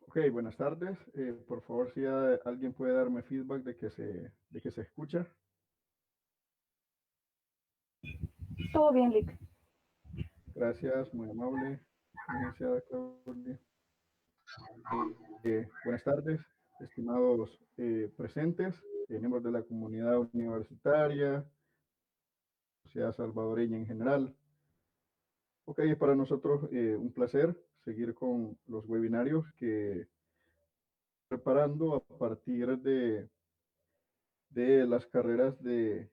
Ok, buenas tardes. Por favor, si alguien puede darme feedback de que se escucha. Todo bien, Lick. Gracias, muy amable, licenciada Claudia. Buenas tardes, estimados presentes, miembros de la comunidad universitaria, sociedad salvadoreña en general. Ok, es para nosotros un placer seguir con los webinarios que preparando a partir de las carreras de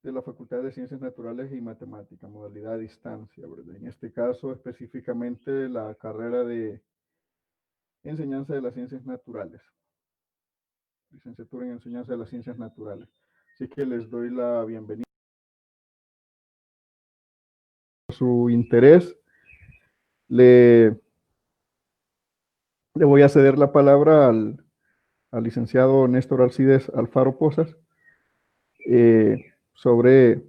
la Facultad de Ciencias Naturales y Matemáticas, modalidad a distancia, ¿verdad? En este caso, específicamente la carrera de Enseñanza de las Ciencias Naturales, licenciatura en Enseñanza de las Ciencias Naturales. Así que les doy la bienvenida. Por su interés, le voy a ceder la palabra al licenciado Néstor Alcides Alfaro Posas sobre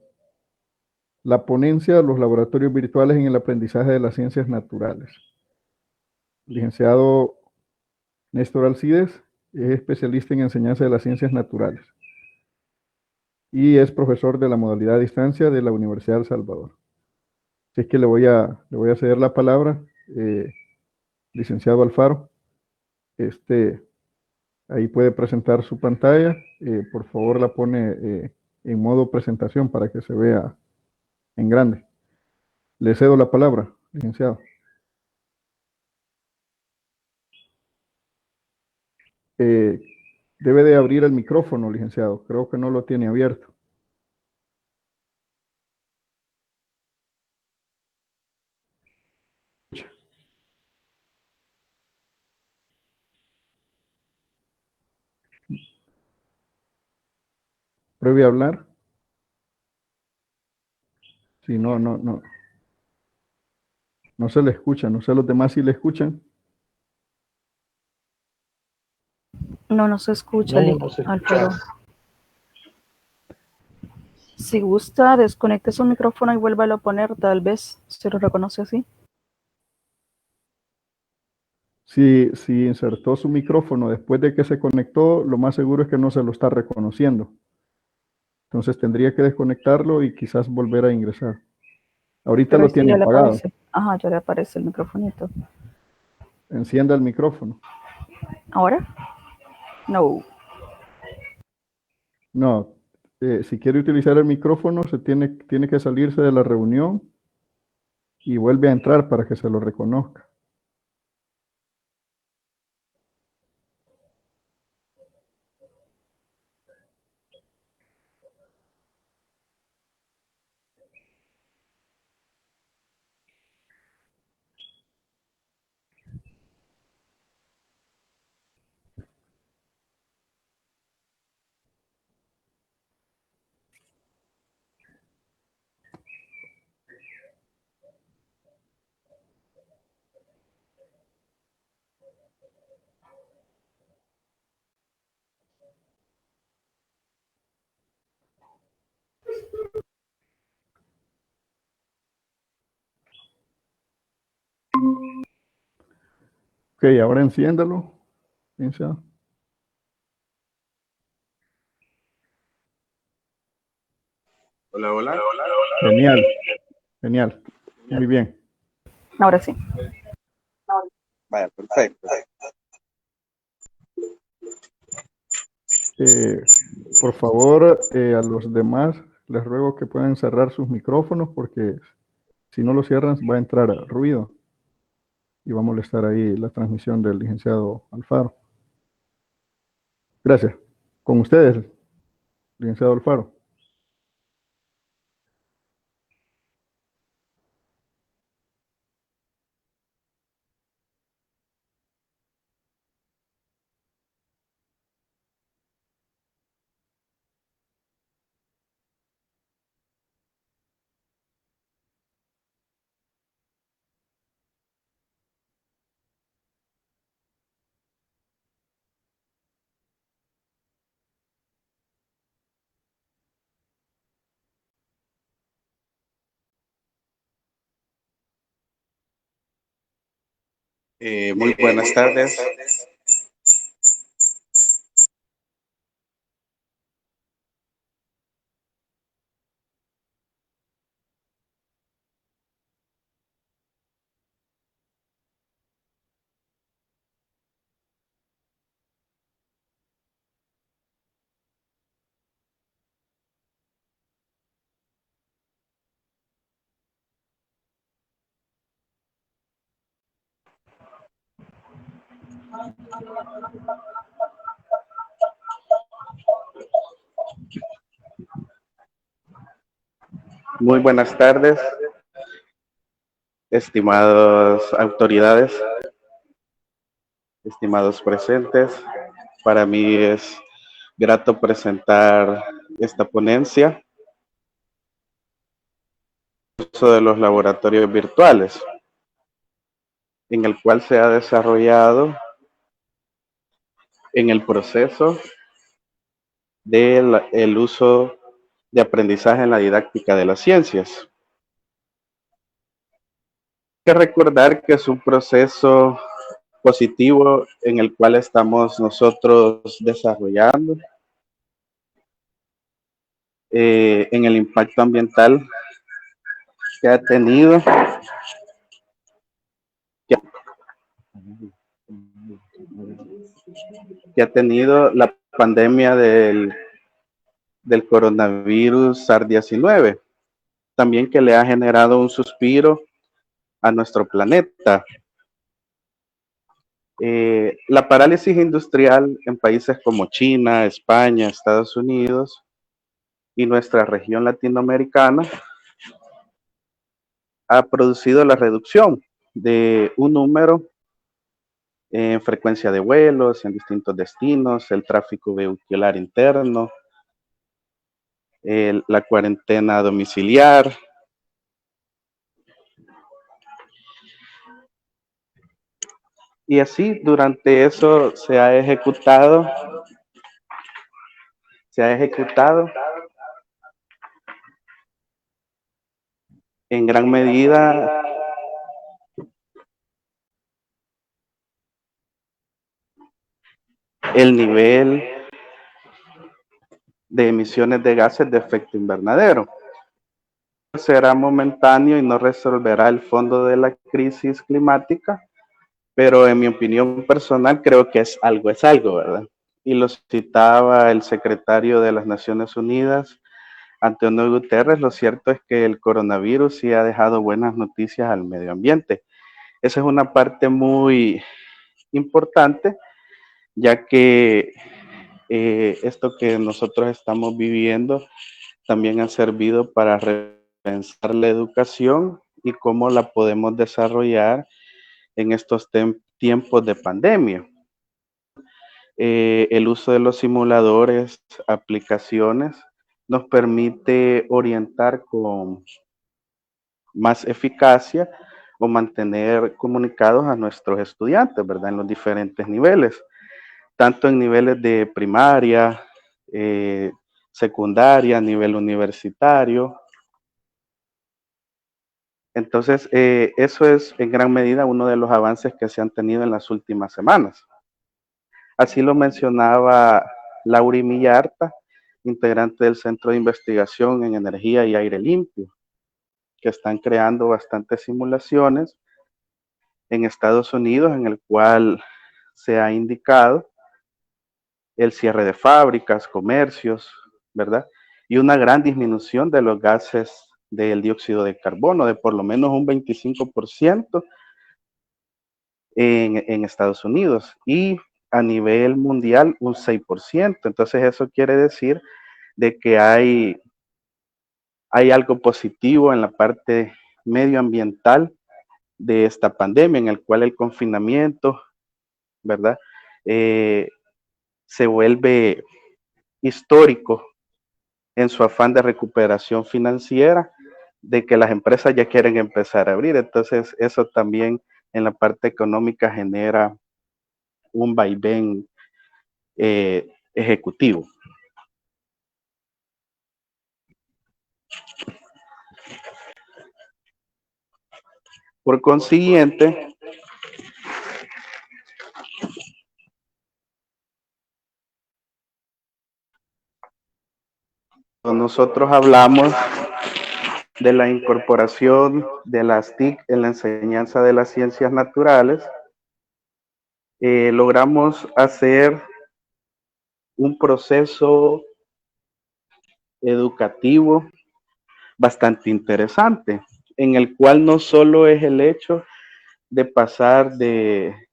la ponencia Los laboratorios virtuales en el aprendizaje de las ciencias naturales. Licenciado Néstor Alcides es especialista en enseñanza de las ciencias naturales y es profesor de la modalidad a distancia de la Universidad de El Salvador. Así es que le voy a ceder la palabra, licenciado Alfaro. Ahí puede presentar su pantalla. Por favor, la pone en modo presentación para que se vea en grande. Le cedo la palabra, licenciado. Debe de abrir el micrófono, licenciado. Creo que no lo tiene abierto. ¿Pruebe a hablar? Sí, no. No se le escucha. No sé los demás si le escuchan. No se escucha, Lick, Alfaro. Si gusta, desconecte su micrófono y vuélvalo a poner, tal vez se lo reconoce así. Si insertó su micrófono después de que se conectó, lo más seguro es que no se lo está reconociendo. Entonces tendría que desconectarlo y quizás volver a ingresar. Ahorita Pero lo sí tiene ya le apagado. aparece. Ajá, ya le aparece el microfonito. Encienda el micrófono. ¿Ahora? No. No, si quiere utilizar el micrófono, tiene que salirse de la reunión y vuelve a entrar para que se lo reconozca. Ok, ahora enciéndalo. Licenciado. Hola. Genial, genial. Muy bien. Ahora sí. Vaya, perfecto. Por favor, a los demás les ruego que puedan cerrar sus micrófonos porque si no lo cierran va a entrar ruido y va a molestar ahí la transmisión del licenciado Alfaro. Gracias. Con ustedes, licenciado Alfaro. Muy buenas tardes. Muy buenas tardes, estimadas autoridades, estimados presentes. Para mí es grato presentar esta ponencia, uso de los laboratorios virtuales, en el cual se ha desarrollado en el proceso del uso de aprendizaje en la didáctica de las ciencias. Hay que recordar que es un proceso positivo en el cual estamos nosotros desarrollando en el impacto ambiental que ha tenido, que ha tenido la pandemia del coronavirus SARS-19, también que le ha generado un suspiro a nuestro planeta. La parálisis industrial en países como China, España, Estados Unidos y nuestra región latinoamericana ha producido la reducción de un número en frecuencia de vuelos en distintos destinos, el tráfico vehicular interno, la cuarentena domiciliar. Y así durante eso se ha ejecutado en gran medida el nivel de emisiones de gases de efecto invernadero. Será momentáneo y no resolverá el fondo de la crisis climática, pero en mi opinión personal creo que es algo, ¿verdad? Y lo citaba el secretario de las Naciones Unidas, Antonio Guterres. Lo cierto es que el coronavirus sí ha dejado buenas noticias al medio ambiente. Esa es una parte muy importante, ya que esto que nosotros estamos viviendo también ha servido para repensar la educación y cómo la podemos desarrollar en estos tiempos de pandemia. El uso de los simuladores, aplicaciones, nos permite orientar con más eficacia o mantener comunicados a nuestros estudiantes, ¿verdad? En los diferentes niveles, tanto en niveles de primaria, secundaria, nivel universitario. Entonces, eso es en gran medida uno de los avances que se han tenido en las últimas semanas. Así lo mencionaba Lauri Millarta, integrante del Centro de Investigación en Energía y Aire Limpio, que están creando bastantes simulaciones en Estados Unidos, en el cual se ha indicado el cierre de fábricas, comercios, ¿verdad? Y una gran disminución de los gases del dióxido de carbono, de por lo menos un 25% en Estados Unidos y a nivel mundial un 6%. Entonces eso quiere decir de que hay algo positivo en la parte medioambiental de esta pandemia, en el cual el confinamiento, ¿verdad? Se vuelve histórico en su afán de recuperación financiera, de que las empresas ya quieren empezar a abrir. Entonces, eso también en la parte económica genera un vaivén ejecutivo. Por consiguiente, nosotros hablamos de la incorporación de las TIC en la enseñanza de las ciencias naturales, logramos hacer un proceso educativo bastante interesante, en el cual no solo es el hecho de pasar de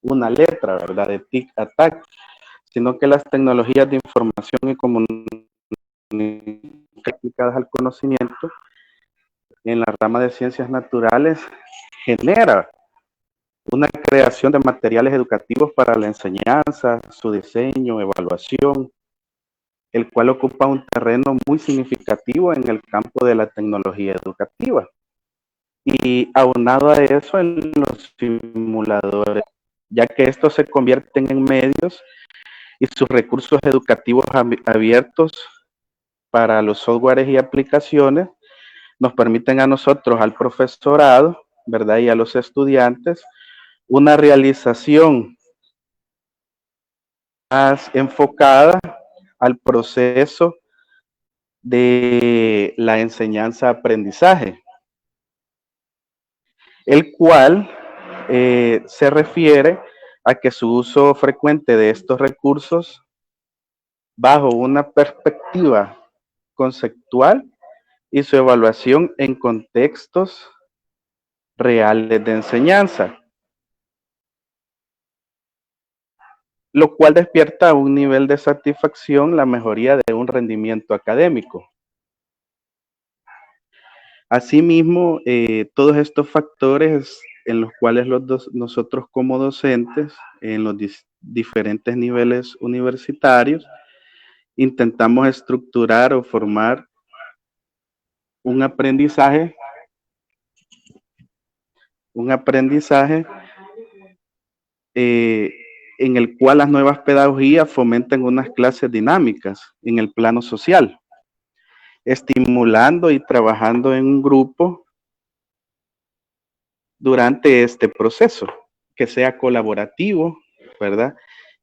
una letra, ¿verdad? De TIC a TAC, sino que las tecnologías de información y comunicación aplicadas al conocimiento en la rama de ciencias naturales genera una creación de materiales educativos para la enseñanza, su diseño, evaluación, el cual ocupa un terreno muy significativo en el campo de la tecnología educativa. Y aunado a eso, en los simuladores, ya que estos se convierten en medios y sus recursos educativos abiertos para los softwares y aplicaciones nos permiten a nosotros, al profesorado, ¿verdad? Y a los estudiantes, una realización más enfocada al proceso de la enseñanza-aprendizaje, el cual se refiere a que su uso frecuente de estos recursos bajo una perspectiva conceptual y su evaluación en contextos reales de enseñanza, lo cual despierta un nivel de satisfacción, la mejoría de un rendimiento académico. Asimismo, todos estos factores en los cuales nosotros como docentes, en los diferentes niveles universitarios, intentamos estructurar o formar un aprendizaje en el cual las nuevas pedagogías fomenten unas clases dinámicas en el plano social, estimulando y trabajando en un grupo durante este proceso, que sea colaborativo, ¿verdad?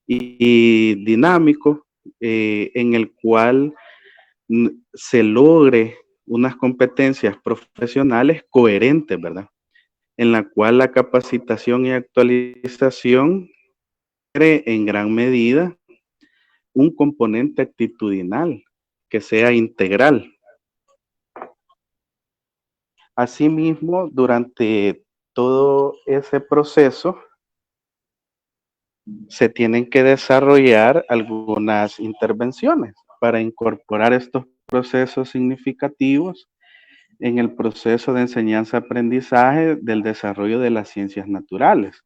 Y dinámico, en el cual se logre unas competencias profesionales coherentes, ¿verdad? En la cual la capacitación y actualización cree en gran medida un componente actitudinal que sea integral. Asimismo, durante todo ese proceso se tienen que desarrollar algunas intervenciones para incorporar estos procesos significativos en el proceso de enseñanza-aprendizaje del desarrollo de las ciencias naturales.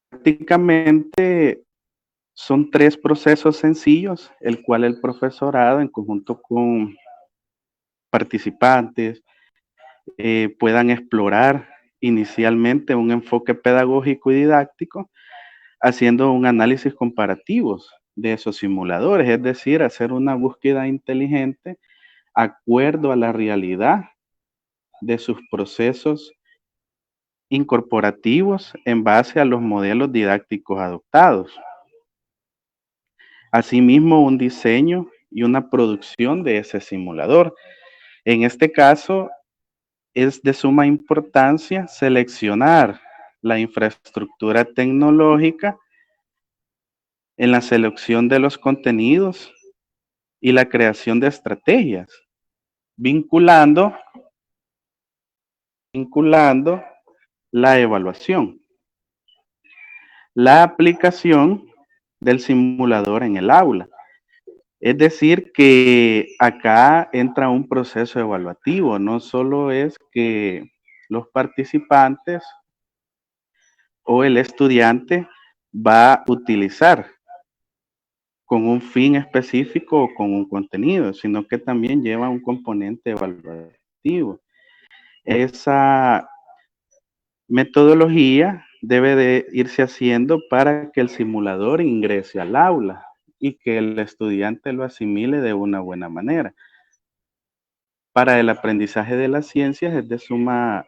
Prácticamente son 3 procesos sencillos, el cual el profesorado, en conjunto con participantes, puedan explorar inicialmente un enfoque pedagógico y didáctico, haciendo un análisis comparativo de esos simuladores, es decir, hacer una búsqueda inteligente acuerdo a la realidad de sus procesos incorporativos en base a los modelos didácticos adoptados. Asimismo, un diseño y una producción de ese simulador. En este caso, es de suma importancia seleccionar la infraestructura tecnológica en la selección de los contenidos y la creación de estrategias, vinculando la evaluación, la aplicación del simulador en el aula. Es decir, que acá entra un proceso evaluativo, no solo es que los participantes o el estudiante va a utilizar con un fin específico o con un contenido, sino que también lleva un componente evaluativo. Esa metodología debe de irse haciendo para que el simulador ingrese al aula y que el estudiante lo asimile de una buena manera. Para el aprendizaje de las ciencias es de suma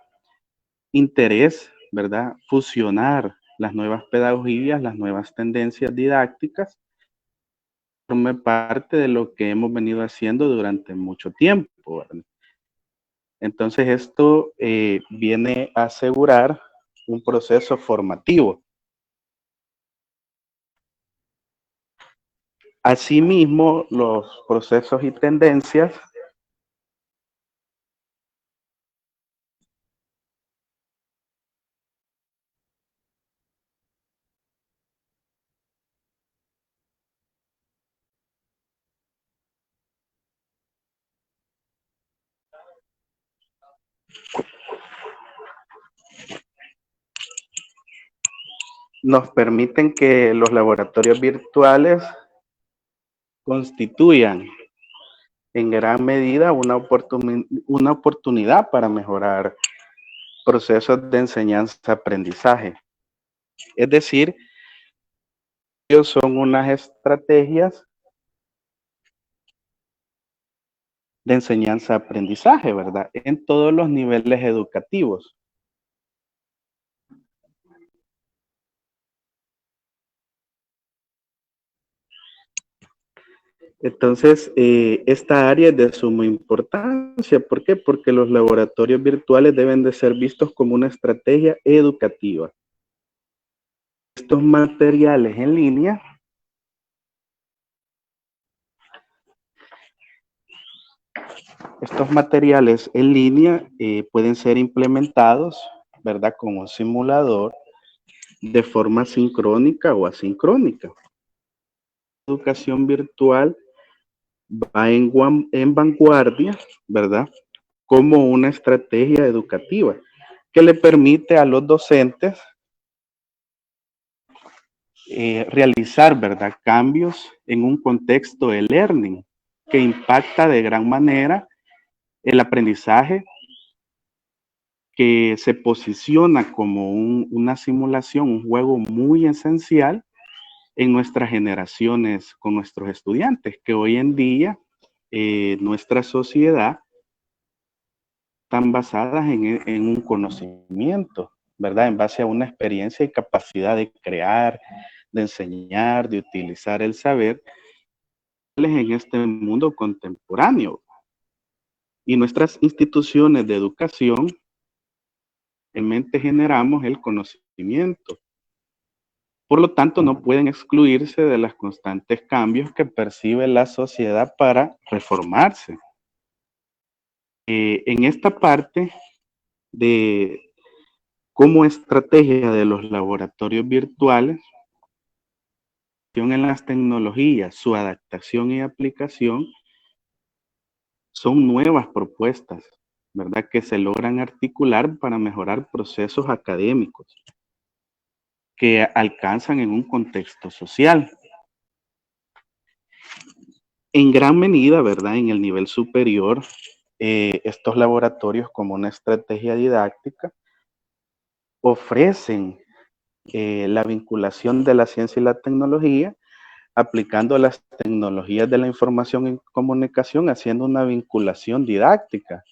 interés, ¿verdad? Fusionar las nuevas pedagogías, las nuevas tendencias didácticas, forme parte de lo que hemos venido haciendo durante mucho tiempo, ¿verdad? Entonces esto viene a asegurar un proceso formativo. Asimismo, los procesos y tendencias nos permiten que los laboratorios virtuales constituyan en gran medida una oportunidad para mejorar procesos de enseñanza-aprendizaje. Es decir, ellos son unas estrategias de enseñanza-aprendizaje, ¿verdad? En todos los niveles educativos. Entonces, esta área es de suma importancia. ¿Por qué? Porque los laboratorios virtuales deben de ser vistos como una estrategia educativa. Estos materiales en línea pueden ser implementados, ¿verdad? Con un simulador de forma sincrónica o asincrónica. La educación virtual va en vanguardia, ¿verdad? Como una estrategia educativa que le permite a los docentes realizar, ¿verdad?, cambios en un contexto de learning que impacta de gran manera el aprendizaje, que se posiciona como una simulación, un juego muy esencial en nuestras generaciones con nuestros estudiantes, que hoy en día nuestra sociedad están basadas en un conocimiento, ¿verdad? En base a una experiencia y capacidad de crear, de enseñar, de utilizar el saber en este mundo contemporáneo. Y nuestras instituciones de educación realmente generamos el conocimiento. Por lo tanto, no pueden excluirse de los constantes cambios que percibe la sociedad para reformarse. En esta parte de como estrategia de los laboratorios virtuales, en las tecnologías, su adaptación y aplicación son nuevas propuestas, ¿verdad? Que se logran articular para mejorar procesos académicos que alcanzan en un contexto social. En gran medida, ¿verdad? En el nivel superior, estos laboratorios como una estrategia didáctica ofrecen la vinculación de la ciencia y la tecnología, aplicando las tecnologías de la información y comunicación, haciendo una vinculación didáctica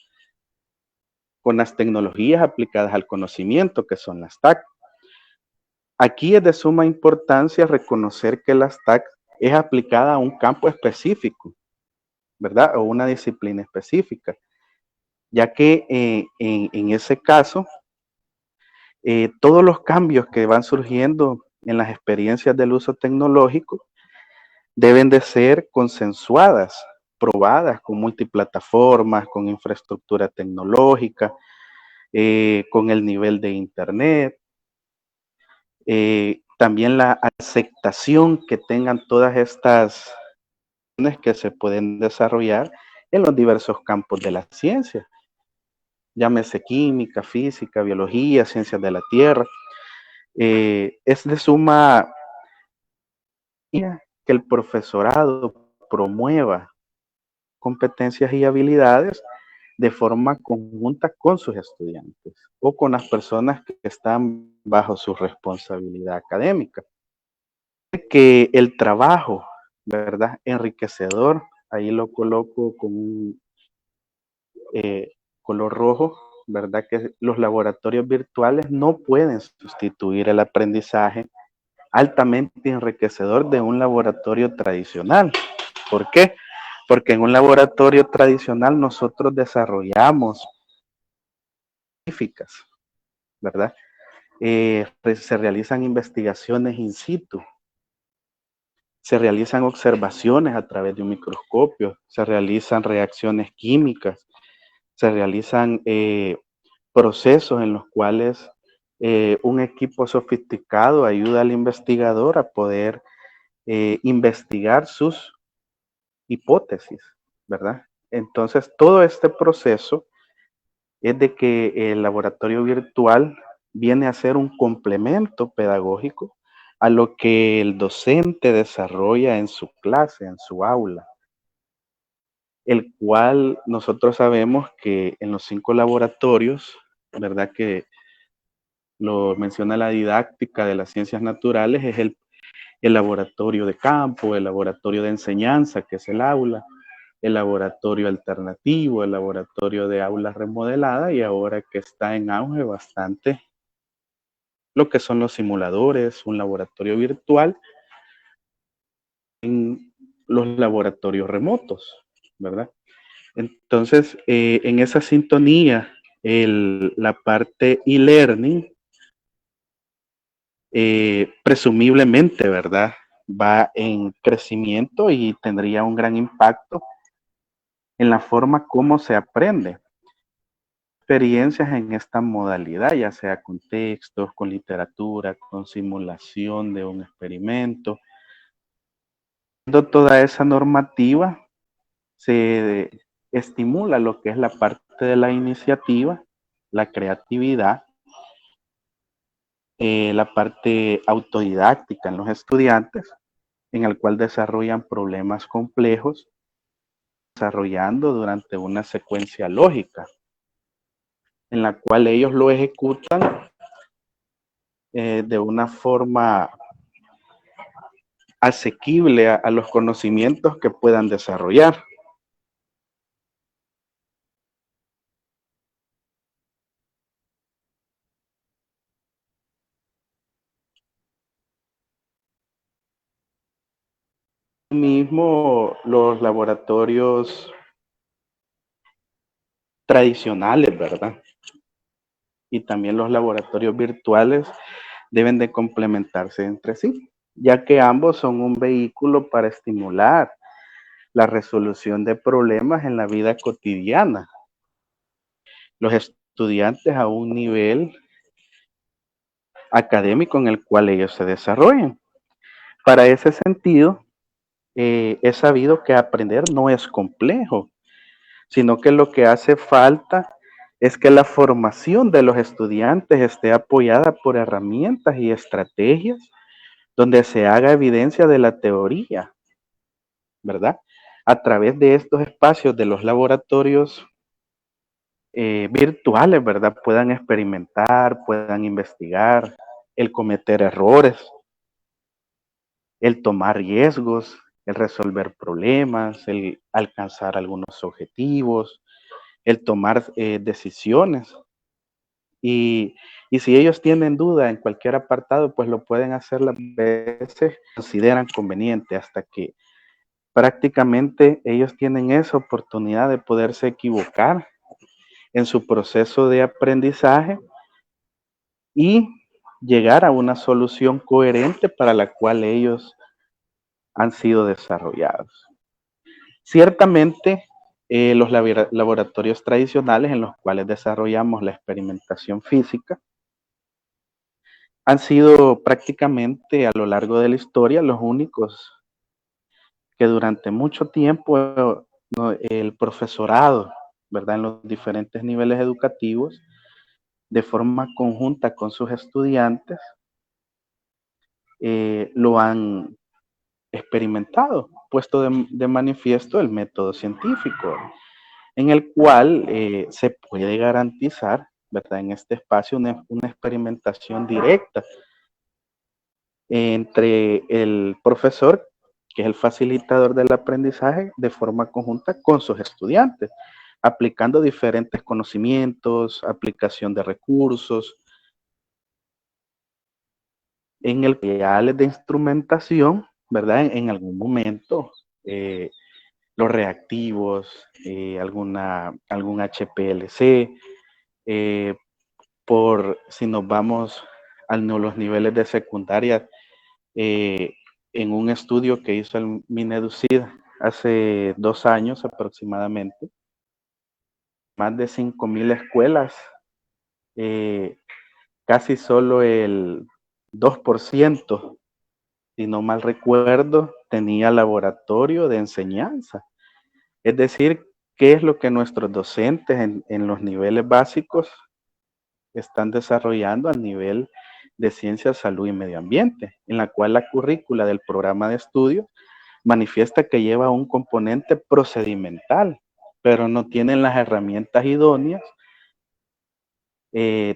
con las tecnologías aplicadas al conocimiento, que son las TAC. Aquí es de suma importancia reconocer que las TAC es aplicada a un campo específico, ¿verdad? O una disciplina específica, ya que en ese caso, todos los cambios que van surgiendo en las experiencias del uso tecnológico deben de ser consensuadas, probadas con multiplataformas, con infraestructura tecnológica, con el nivel de internet, también la aceptación que tengan todas estas que se pueden desarrollar en los diversos campos de la ciencia, llámese química, física, biología, ciencias de la tierra. Es de suma que el profesorado promueva competencias y habilidades de forma conjunta con sus estudiantes o con las personas que están bajo su responsabilidad académica. Que el trabajo, ¿verdad?, enriquecedor, ahí lo coloco con un color rojo, ¿verdad?, que los laboratorios virtuales no pueden sustituir el aprendizaje altamente enriquecedor de un laboratorio tradicional. ¿Por qué? Porque en un laboratorio tradicional nosotros desarrollamos científicas, ¿verdad? Pues se realizan investigaciones in situ, se realizan observaciones a través de un microscopio, se realizan reacciones químicas, se realizan procesos en los cuales un equipo sofisticado ayuda al investigador a poder investigar sus hipótesis, ¿verdad? Entonces, todo este proceso es de que el laboratorio virtual viene a ser un complemento pedagógico a lo que el docente desarrolla en su clase, en su aula, el cual nosotros sabemos que en los 5 laboratorios, ¿verdad? Que lo menciona la didáctica de las ciencias naturales, es el laboratorio de campo, el laboratorio de enseñanza, que es el aula, el laboratorio alternativo, el laboratorio de aulas remodeladas y ahora que está en auge bastante lo que son los simuladores, un laboratorio virtual en los laboratorios remotos, ¿verdad? Entonces, en esa sintonía, la parte e-learning, presumiblemente, ¿verdad? Va en crecimiento y tendría un gran impacto en la forma como se aprende. Experiencias en esta modalidad, ya sea con textos, con literatura, con simulación de un experimento. Toda esa normativa se estimula lo que es la parte de la iniciativa, la creatividad, la parte autodidáctica en los estudiantes, en el cual desarrollan problemas complejos, desarrollando durante una secuencia lógica, en la cual ellos lo ejecutan de una forma asequible a los conocimientos que puedan desarrollar. Mismo los laboratorios tradicionales, ¿verdad? Y también los laboratorios virtuales deben de complementarse entre sí, ya que ambos son un vehículo para estimular la resolución de problemas en la vida cotidiana. Los estudiantes a un nivel académico en el cual ellos se desarrollen. Para ese sentido, he sabido que aprender no es complejo, sino que lo que hace falta es que la formación de los estudiantes esté apoyada por herramientas y estrategias donde se haga evidencia de la teoría, ¿verdad? A través de estos espacios de los laboratorios virtuales, ¿verdad? Puedan experimentar, puedan investigar, el cometer errores, el tomar riesgos, el resolver problemas, el alcanzar algunos objetivos, el tomar decisiones. Y si ellos tienen duda en cualquier apartado, pues lo pueden hacer las veces que consideran conveniente hasta que prácticamente ellos tienen esa oportunidad de poderse equivocar en su proceso de aprendizaje y llegar a una solución coherente para la cual ellos han sido desarrollados. Ciertamente, los laboratorios tradicionales en los cuales desarrollamos la experimentación física han sido prácticamente a lo largo de la historia los únicos que durante mucho tiempo el profesorado, ¿verdad? En los diferentes niveles educativos, de forma conjunta con sus estudiantes, lo han experimentado, puesto de manifiesto el método científico, en el cual se puede garantizar, ¿verdad? En este espacio una experimentación directa entre el profesor, que es el facilitador del aprendizaje, de forma conjunta con sus estudiantes, aplicando diferentes conocimientos, aplicación de recursos, en el materiales de instrumentación, ¿verdad? En algún momento, los reactivos, algún HPLC, si nos vamos a los niveles de secundaria, en un estudio que hizo el Mineducid hace 2 años aproximadamente, más de 5,000 escuelas, casi solo el 2%, si no mal recuerdo, tenía laboratorio de enseñanza. Es decir, ¿qué es lo que nuestros docentes en los niveles básicos están desarrollando al nivel de ciencia, salud y medio ambiente? En la cual la currícula del programa de estudio manifiesta que lleva un componente procedimental, pero no tienen las herramientas idóneas,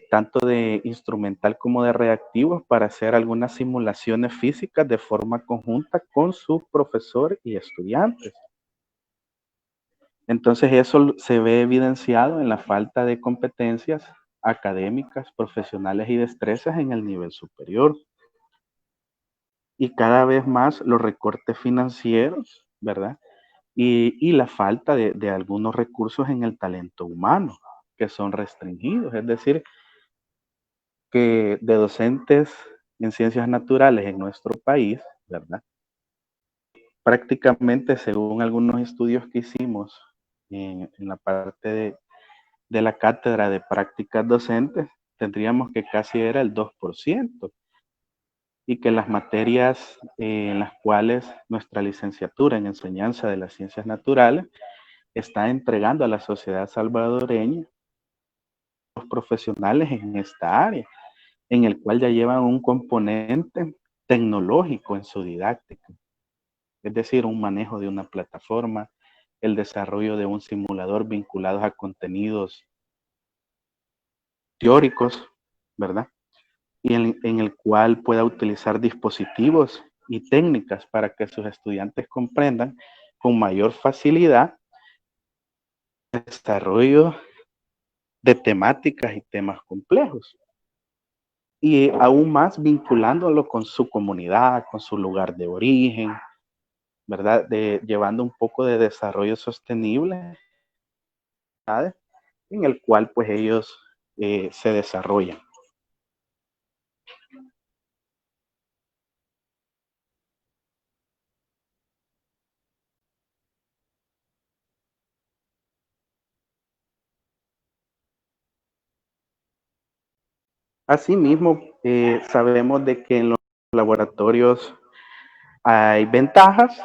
tanto de instrumental como de reactivos, para hacer algunas simulaciones físicas de forma conjunta con sus profesores y estudiantes. Entonces eso se ve evidenciado en la falta de competencias académicas, profesionales y destrezas en el nivel superior. Y cada vez más los recortes financieros, ¿verdad? Y la falta de algunos recursos en el talento humano, que son restringidos. Es decir, que de docentes en ciencias naturales en nuestro país, ¿verdad? Prácticamente, según algunos estudios que hicimos en la parte de la cátedra de prácticas docentes, tendríamos que casi era el 2%, y que las materias en las cuales nuestra licenciatura en enseñanza de las ciencias naturales está entregando a la sociedad salvadoreña los profesionales en esta área, en el cual ya llevan un componente tecnológico en su didáctica, es decir, un manejo de una plataforma, el desarrollo de un simulador vinculados a contenidos teóricos, ¿verdad? Y en el cual pueda utilizar dispositivos y técnicas para que sus estudiantes comprendan con mayor facilidad el desarrollo de temáticas y temas complejos. Y aún más vinculándolo con su comunidad, con su lugar de origen, ¿verdad? Llevando un poco de desarrollo sostenible, ¿sabes? En el cual pues ellos se desarrollan. Asimismo, sabemos de que en los laboratorios hay ventajas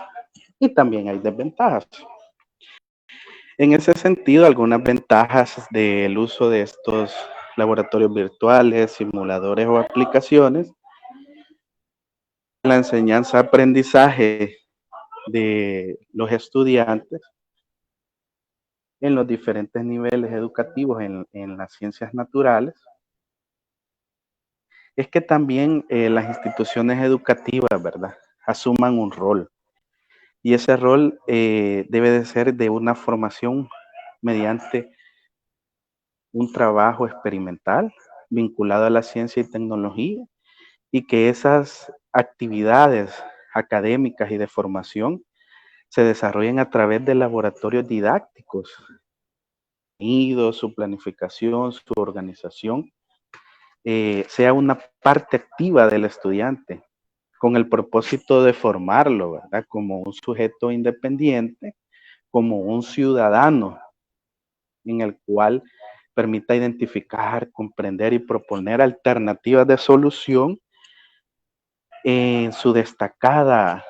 y también hay desventajas. En ese sentido, algunas ventajas del uso de estos laboratorios virtuales, simuladores o aplicaciones: la enseñanza-aprendizaje de los estudiantes en los diferentes niveles educativos en las ciencias naturales, es que también las instituciones educativas, ¿verdad?, asuman un rol. Y ese rol debe de ser de una formación mediante un trabajo experimental vinculado a la ciencia y tecnología, y que esas actividades académicas y de formación se desarrollen a través de laboratorios didácticos, su planificación, su organización, sea una parte activa del estudiante, con el propósito de formarlo, ¿verdad?, como un sujeto independiente, como un ciudadano en el cual permita identificar, comprender y proponer alternativas de solución en su destacada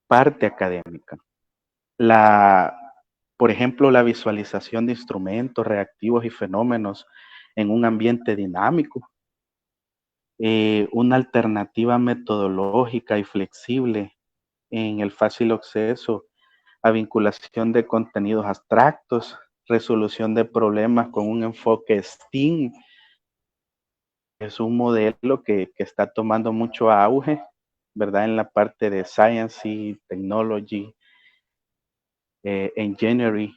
parte académica. Por ejemplo, la visualización de instrumentos, reactivos y fenómenos en un ambiente dinámico, una alternativa metodológica y flexible en el fácil acceso a vinculación de contenidos abstractos, resolución de problemas con un enfoque STEAM. Es un modelo que está tomando mucho auge, ¿verdad?, en la parte de Science y Technology, Engineering,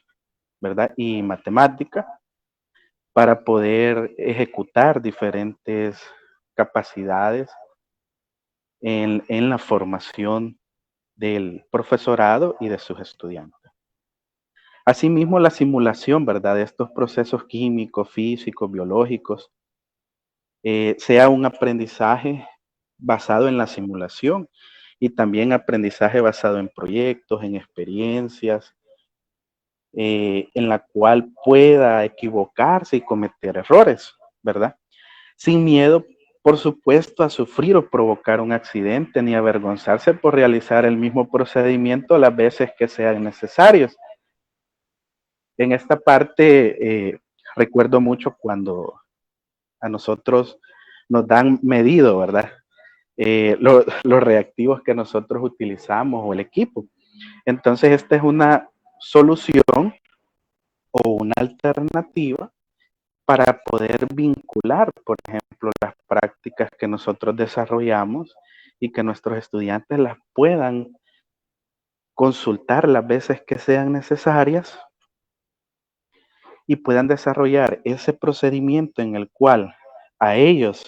¿verdad?, y matemática, para poder ejecutar diferentes capacidades en la formación del profesorado y de sus estudiantes. Asimismo, la simulación, ¿verdad?, de estos procesos químicos, físicos, biológicos, sea un aprendizaje basado en la simulación y también aprendizaje basado en proyectos, en experiencias, en la cual pueda equivocarse y cometer errores, ¿verdad? Sin miedo, por supuesto, a sufrir o provocar un accidente, ni avergonzarse por realizar el mismo procedimiento las veces que sean necesarios. En esta parte, recuerdo mucho cuando a nosotros nos dan medido, ¿verdad? Los reactivos que nosotros utilizamos o el equipo. Entonces, esta es una solución o una alternativa para poder vincular, por ejemplo, las prácticas que nosotros desarrollamos y que nuestros estudiantes las puedan consultar las veces que sean necesarias y puedan desarrollar ese procedimiento en el cual a ellos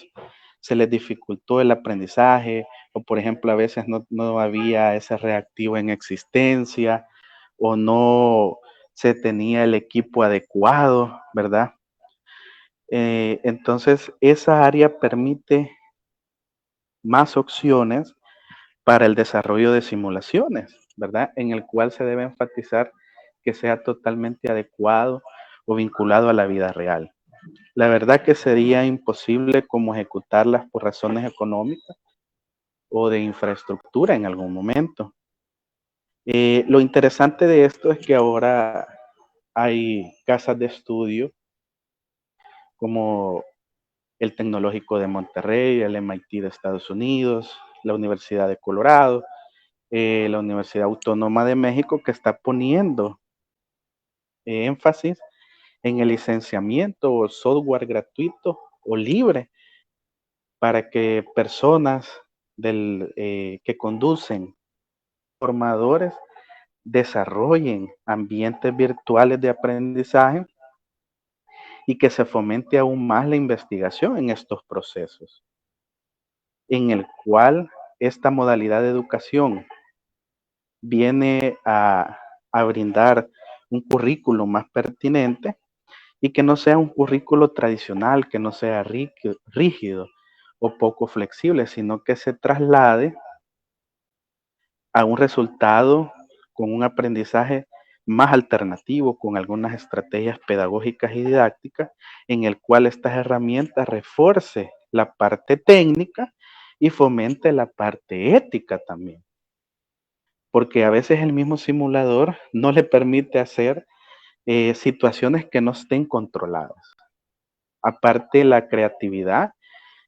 se les dificultó el aprendizaje o, por ejemplo, a veces no había ese reactivo en existencia o no se tenía el equipo adecuado, ¿verdad? Entonces, esa área permite más opciones para el desarrollo de simulaciones, ¿verdad? En el cual se debe enfatizar que sea totalmente adecuado o vinculado a la vida real. La verdad que sería imposible como ejecutarlas por razones económicas o de infraestructura en algún momento. Lo interesante de esto es que ahora hay casas de estudio como el Tecnológico de Monterrey, el MIT de Estados Unidos, la Universidad de Colorado, la Universidad Autónoma de México, que está poniendo énfasis en el licenciamiento o software gratuito o libre para que personas que conducen formadores desarrollen ambientes virtuales de aprendizaje y que se fomente aún más la investigación en estos procesos, en el cual esta modalidad de educación viene a brindar un currículo más pertinente y que no sea un currículo tradicional, que no sea rígido o poco flexible, sino que se traslade a un resultado con un aprendizaje más alternativo, con algunas estrategias pedagógicas y didácticas, en el cual estas herramientas refuerce la parte técnica y fomente la parte ética también. Porque a veces el mismo simulador no le permite hacer situaciones que no estén controladas. Aparte, la creatividad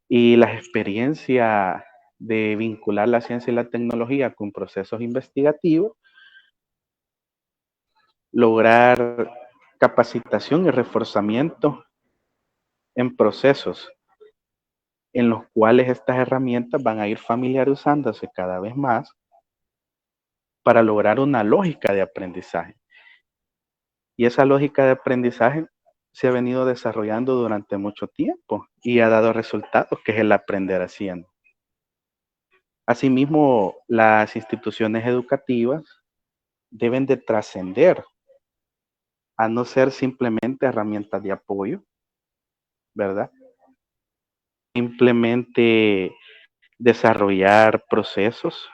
y las experiencias de vincular la ciencia y la tecnología con procesos investigativos, lograr capacitación y reforzamiento en procesos en los cuales estas herramientas van a ir familiarizándose cada vez más para lograr una lógica de aprendizaje. Y esa lógica de aprendizaje se ha venido desarrollando durante mucho tiempo y ha dado resultados, que es el aprender haciendo. Asimismo, las instituciones educativas deben de trascender a no ser simplemente herramientas de apoyo, ¿verdad? Simplemente desarrollar procesos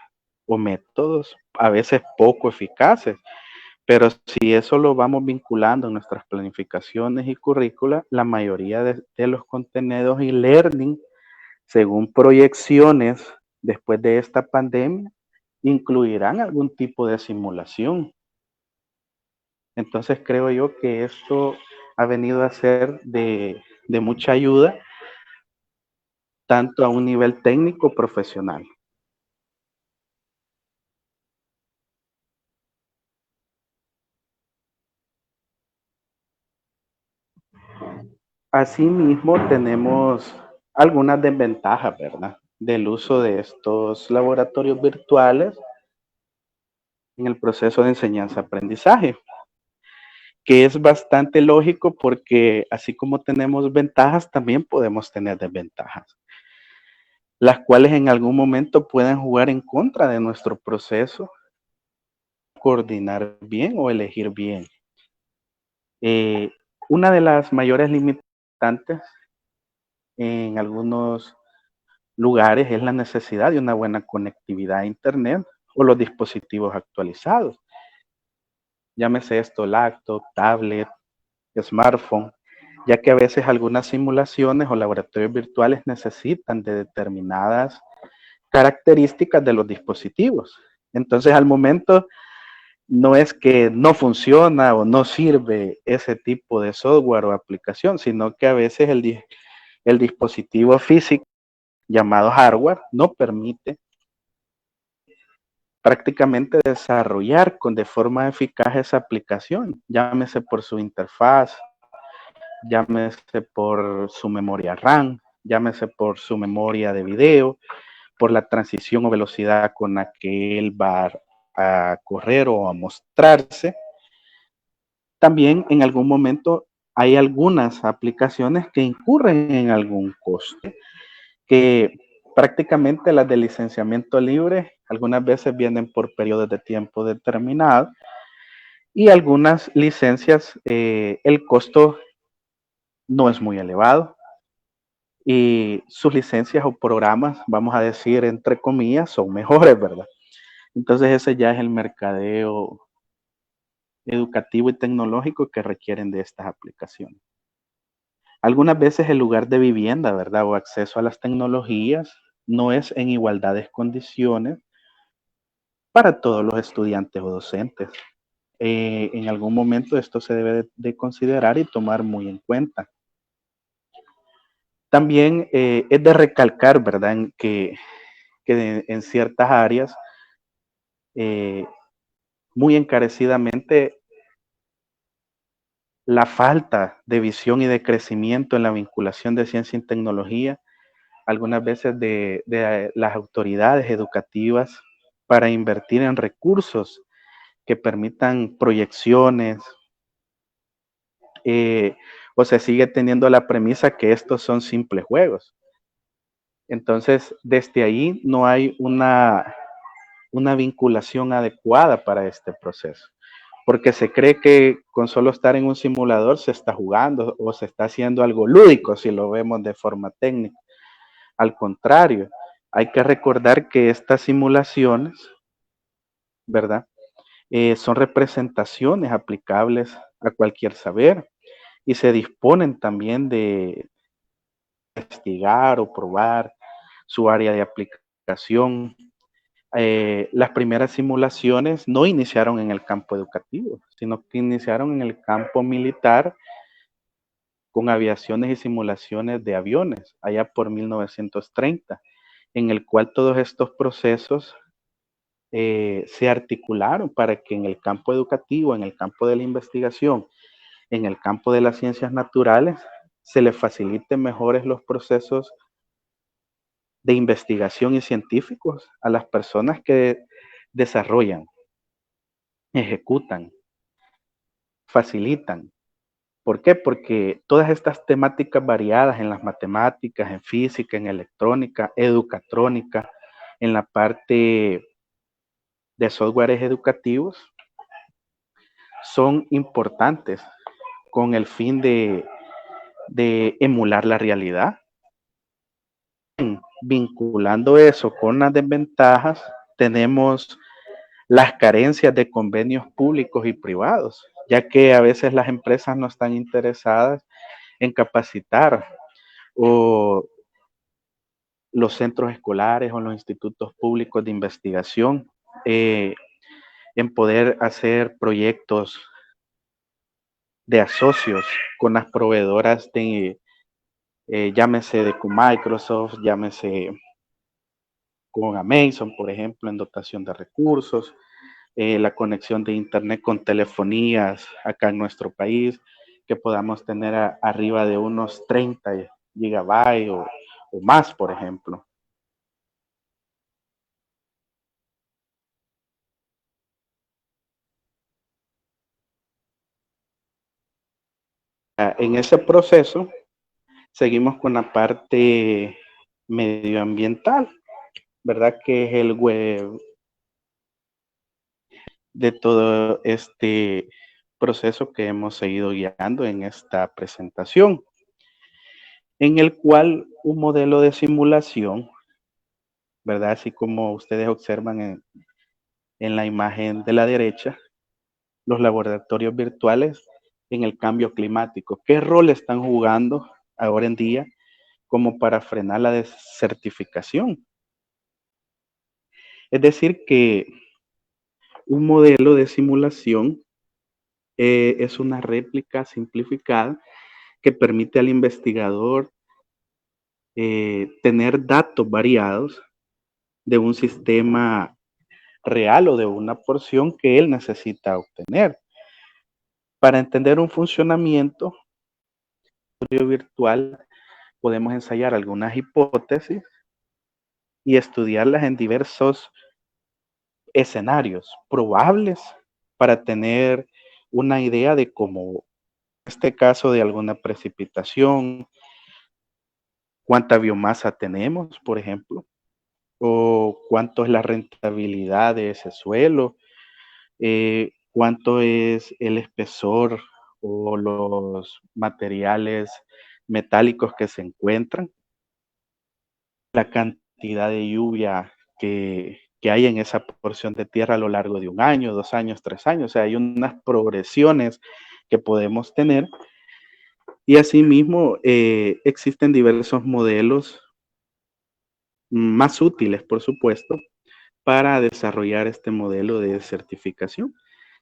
o métodos a veces poco eficaces, pero si eso lo vamos vinculando en nuestras planificaciones y currícula, la mayoría de los contenidos y learning, según proyecciones después de esta pandemia, incluirán algún tipo de simulación. Entonces creo yo que esto ha venido a ser de mucha ayuda, tanto a un nivel técnico profesional. Asimismo, tenemos algunas desventajas, ¿verdad?, del uso de estos laboratorios virtuales en el proceso de enseñanza-aprendizaje, que es bastante lógico porque así como tenemos ventajas, también podemos tener desventajas. las cuales en algún momento pueden jugar en contra de nuestro proceso, coordinar bien o elegir bien. Una de las mayores limitantes en algunos lugares es la necesidad de una buena conectividad a Internet o los dispositivos actualizados. Llámese esto laptop, tablet, smartphone, ya que a veces algunas simulaciones o laboratorios virtuales necesitan de determinadas características de los dispositivos. Entonces, al momento, no es que no funciona o no sirve ese tipo de software o aplicación, sino que a veces el dispositivo físico llamado hardware no permite prácticamente desarrollar de forma eficaz esa aplicación, llámese por su interfaz, llámese por su memoria RAM, llámese por su memoria de video, por la transición o velocidad con la que él va a correr o a mostrarse. También en algún momento hay algunas aplicaciones que incurren en algún coste, que prácticamente las de licenciamiento libre algunas veces vienen por periodos de tiempo determinados y algunas licencias el costo no es muy elevado y sus licencias o programas, vamos a decir entre comillas, son mejores, ¿verdad? Entonces ese ya es el mercadeo educativo y tecnológico que requieren de estas aplicaciones. Algunas veces el lugar de vivienda, ¿verdad? O acceso a las tecnologías no es en igualdades condiciones para todos los estudiantes o docentes. En algún momento esto se debe de considerar y tomar muy en cuenta. También es de recalcar, ¿verdad? Que en ciertas áreas, muy encarecidamente, la falta de visión y de crecimiento en la vinculación de ciencia y tecnología, algunas veces de las autoridades educativas para invertir en recursos que permitan proyecciones, o se sigue teniendo la premisa que estos son simples juegos. Entonces, desde ahí no hay una vinculación adecuada para este proceso, porque se cree que con solo estar en un simulador se está jugando o se está haciendo algo lúdico si lo vemos de forma técnica. Al contrario, hay que recordar que estas simulaciones, ¿verdad? Son representaciones aplicables a cualquier saber y se disponen también de investigar o probar su área de aplicación. Las primeras simulaciones no iniciaron en el campo educativo, sino que iniciaron en el campo militar con aviaciones y simulaciones de aviones, allá por 1930, en el cual todos estos procesos se articularon para que en el campo educativo, en el campo de la investigación, en el campo de las ciencias naturales, se les faciliten mejores los procesos de investigación y científicos a las personas que desarrollan, ejecutan, facilitan. ¿Por qué? Porque todas estas temáticas variadas en las matemáticas, en física, en electrónica, educatrónica, en la parte de softwares educativos, son importantes con el fin de emular la realidad. Vinculando eso con las desventajas, tenemos las carencias de convenios públicos y privados, ya que a veces las empresas no están interesadas en capacitar o los centros escolares o los institutos públicos de investigación en poder hacer proyectos de asocios con las proveedoras de, llámese de con Microsoft, llámese con Amazon, por ejemplo, en dotación de recursos, la conexión de Internet con telefonías acá en nuestro país, que podamos tener arriba de unos 30 gigabytes o más, por ejemplo. En ese proceso, seguimos con la parte medioambiental, ¿verdad? Que es el web de todo este proceso que hemos seguido guiando en esta presentación, en el cual un modelo de simulación, ¿verdad? Así como ustedes observan en la imagen de la derecha, los laboratorios virtuales en el cambio climático. ¿Qué rol están jugando ahora en día como para frenar la desertificación? Es decir, que un modelo de simulación es una réplica simplificada que permite al investigador tener datos variados de un sistema real o de una porción que él necesita obtener. Para entender un funcionamiento virtual, podemos ensayar algunas hipótesis y estudiarlas en diversos escenarios probables para tener una idea de cómo, en este caso, de alguna precipitación, cuánta biomasa tenemos, por ejemplo, o cuánto es la rentabilidad de ese suelo, cuánto es el espesor o los materiales metálicos que se encuentran, la cantidad de lluvia que hay en esa porción de tierra a lo largo de 1 año, 2 años, 3 años. O sea, hay unas progresiones que podemos tener. Y asimismo, existen diversos modelos más útiles, por supuesto, para desarrollar este modelo de certificación,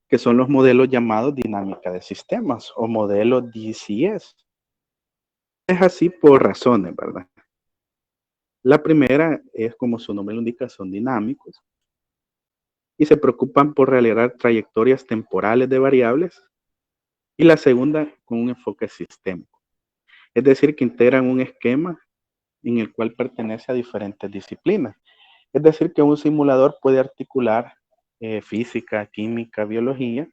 que son los modelos llamados dinámica de sistemas o modelo DCS. Es así por razones, ¿verdad? La primera es, como su nombre lo indica, son dinámicos y se preocupan por realizar trayectorias temporales de variables, y la segunda con un enfoque sistémico. Es decir, que integran un esquema en el cual pertenece a diferentes disciplinas. Es decir, que un simulador puede articular física, química, biología,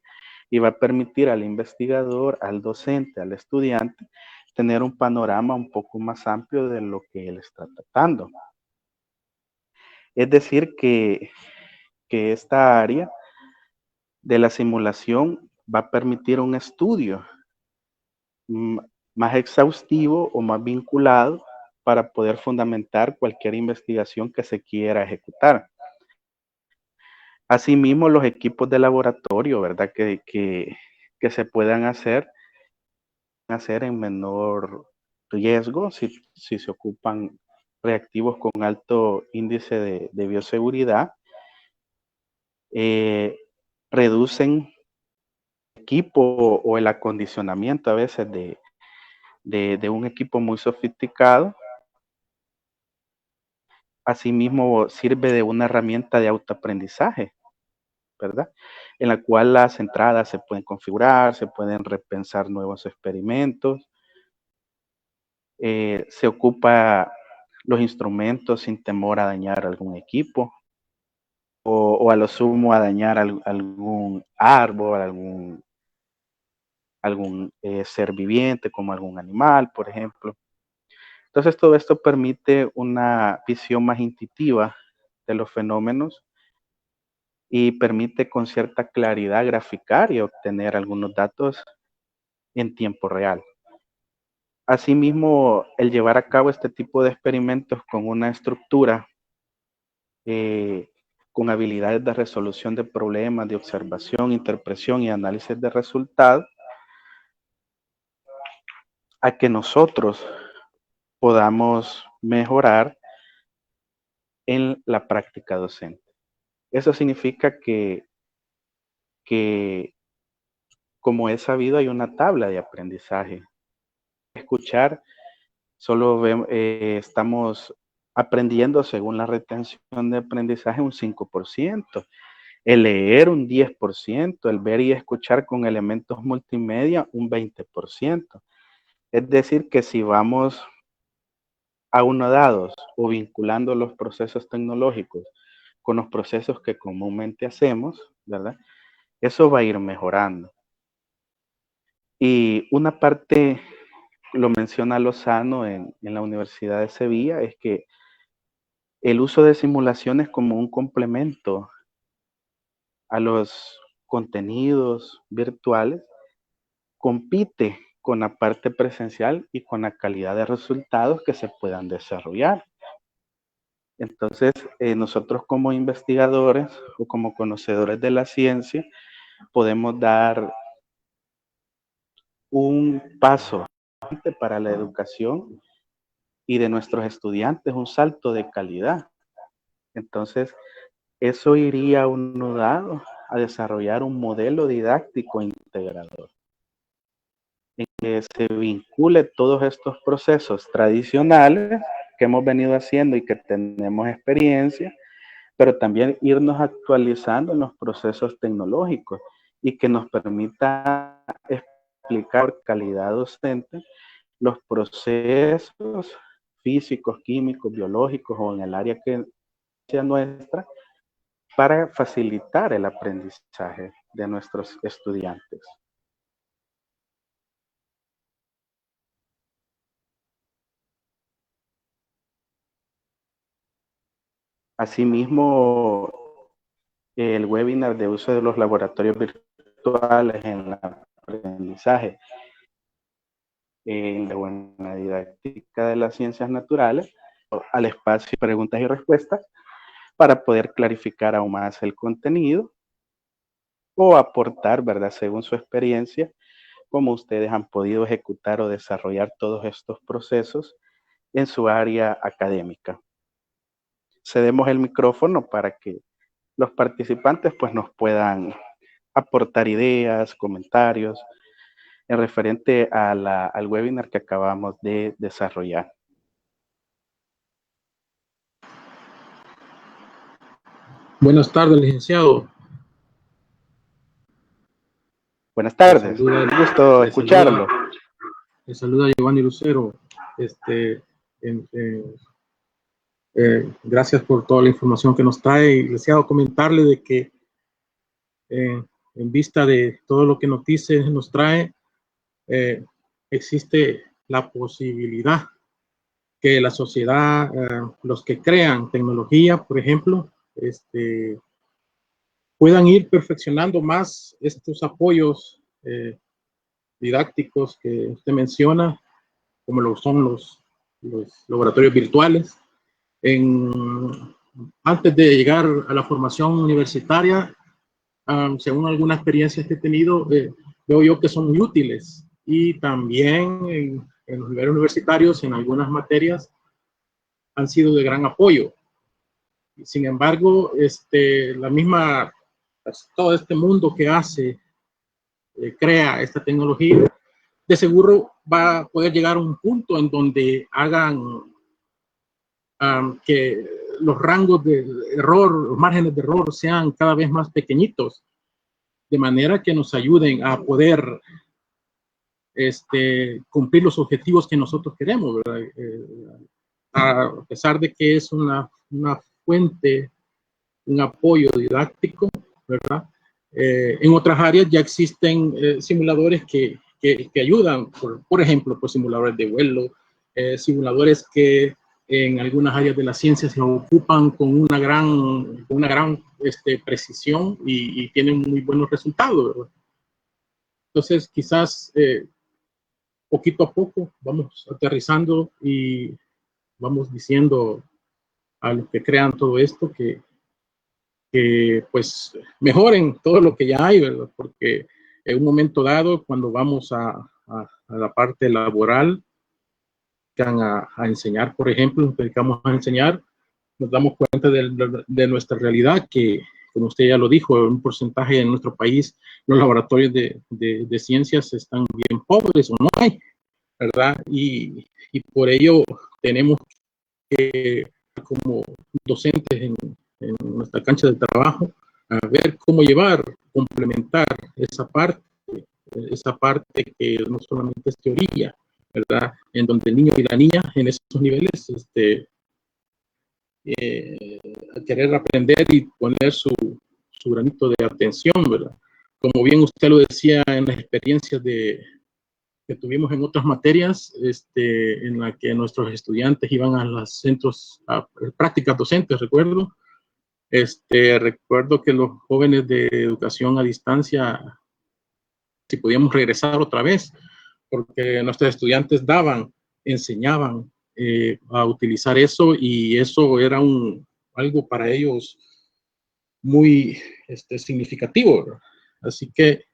y va a permitir al investigador, al docente, al estudiante, tener un panorama un poco más amplio de lo que él está tratando. Es decir, que esta área de la simulación va a permitir un estudio más exhaustivo o más vinculado para poder fundamentar cualquier investigación que se quiera ejecutar. Asimismo, los equipos de laboratorio, ¿verdad? Que se puedan hacer en menor riesgo si se ocupan reactivos con alto índice de bioseguridad, reducen equipo o el acondicionamiento a veces de un equipo muy sofisticado. Asimismo, sirve de una herramienta de autoaprendizaje, ¿verdad? En la cual las entradas se pueden configurar, se pueden repensar nuevos experimentos, se ocupa los instrumentos sin temor a dañar algún equipo o a lo sumo a dañar algún árbol, algún ser viviente como algún animal, por ejemplo. Entonces todo esto permite una visión más intuitiva de los fenómenos y permite con cierta claridad graficar y obtener algunos datos en tiempo real. Asimismo, el llevar a cabo este tipo de experimentos con una estructura, con habilidades de resolución de problemas, de observación, interpretación y análisis de resultados, a que nosotros podamos mejorar en la práctica docente. Eso significa que como es sabido, hay una tabla de aprendizaje. Escuchar, solo estamos aprendiendo según la retención de aprendizaje un 5%, el leer un 10%, el ver y escuchar con elementos multimedia un 20%. Es decir, que si vamos aunodados o vinculando los procesos tecnológicos con los procesos que comúnmente hacemos, ¿verdad? Eso va a ir mejorando. Y una parte, lo menciona Lozano en la Universidad de Sevilla, es que el uso de simulaciones como un complemento a los contenidos virtuales compite con la parte presencial y con la calidad de resultados que se puedan desarrollar. Entonces, nosotros como investigadores o como conocedores de la ciencia, podemos dar un paso para la educación y de nuestros estudiantes, un salto de calidad. Entonces, eso iría uno dado a desarrollar un modelo didáctico integrador, en que se vincule todos estos procesos tradicionales que hemos venido haciendo y que tenemos experiencia, pero también irnos actualizando en los procesos tecnológicos y que nos permita explicar calidad docente los procesos físicos, químicos, biológicos o en el área que sea nuestra, para facilitar el aprendizaje de nuestros estudiantes. Asimismo, el webinar de uso de los laboratorios virtuales en el aprendizaje en la buena didáctica de las ciencias naturales, al espacio de preguntas y respuestas, para poder clarificar aún más el contenido o aportar, ¿verdad?, según su experiencia, cómo ustedes han podido ejecutar o desarrollar todos estos procesos en su área académica. Cedemos el micrófono para que los participantes pues nos puedan aportar ideas, comentarios en referente a al webinar que acabamos de desarrollar. Buenas tardes, licenciado. Buenas tardes, un gusto escucharlo. Le saluda Giovanni Lucero. Gracias por toda la información que nos trae. Deseado comentarle de que en vista de todo lo que Noticias nos trae, existe la posibilidad que la sociedad, los que crean tecnología, por ejemplo, puedan ir perfeccionando más estos apoyos didácticos que usted menciona, como lo son los laboratorios virtuales. Antes de llegar a la formación universitaria, según algunas experiencias que he tenido, veo yo que son muy útiles, y también en los niveles universitarios, en algunas materias, han sido de gran apoyo. Sin embargo, todo este mundo que crea esta tecnología, de seguro va a poder llegar a un punto en donde hagan que los rangos de error, los márgenes de error sean cada vez más pequeñitos, de manera que nos ayuden a poder cumplir los objetivos que nosotros queremos, ¿verdad? A pesar de que es una fuente, un apoyo didáctico, ¿verdad? En otras áreas ya existen simuladores que ayudan, por ejemplo, pues simuladores de vuelo, simuladores que en algunas áreas de la ciencia se ocupan con una gran precisión y tienen muy buenos resultados, ¿verdad? Entonces, quizás poquito a poco vamos aterrizando y vamos diciendo a los que crean todo esto que pues mejoren todo lo que ya hay, ¿verdad? Porque en un momento dado, cuando vamos a la parte laboral, a enseñar, por ejemplo, nos dedicamos a enseñar, nos damos cuenta de nuestra realidad, que, como usted ya lo dijo, un porcentaje en nuestro país, los laboratorios de ciencias están bien pobres o no hay, ¿verdad? Y por ello tenemos que, como docentes en nuestra cancha de trabajo, a ver cómo complementar esa parte que no solamente es teoría, ¿verdad? En donde el niño y la niña en esos niveles querer aprender y poner su granito de atención, ¿verdad? Como bien usted lo decía en las experiencias de que tuvimos en otras materias, en la que nuestros estudiantes iban a los centros, a prácticas docentes, recuerdo. Recuerdo que los jóvenes de educación a distancia, si podíamos regresar otra vez, porque nuestros estudiantes enseñaban a utilizar eso, y eso era algo para ellos muy significativo, ¿verdad? Así que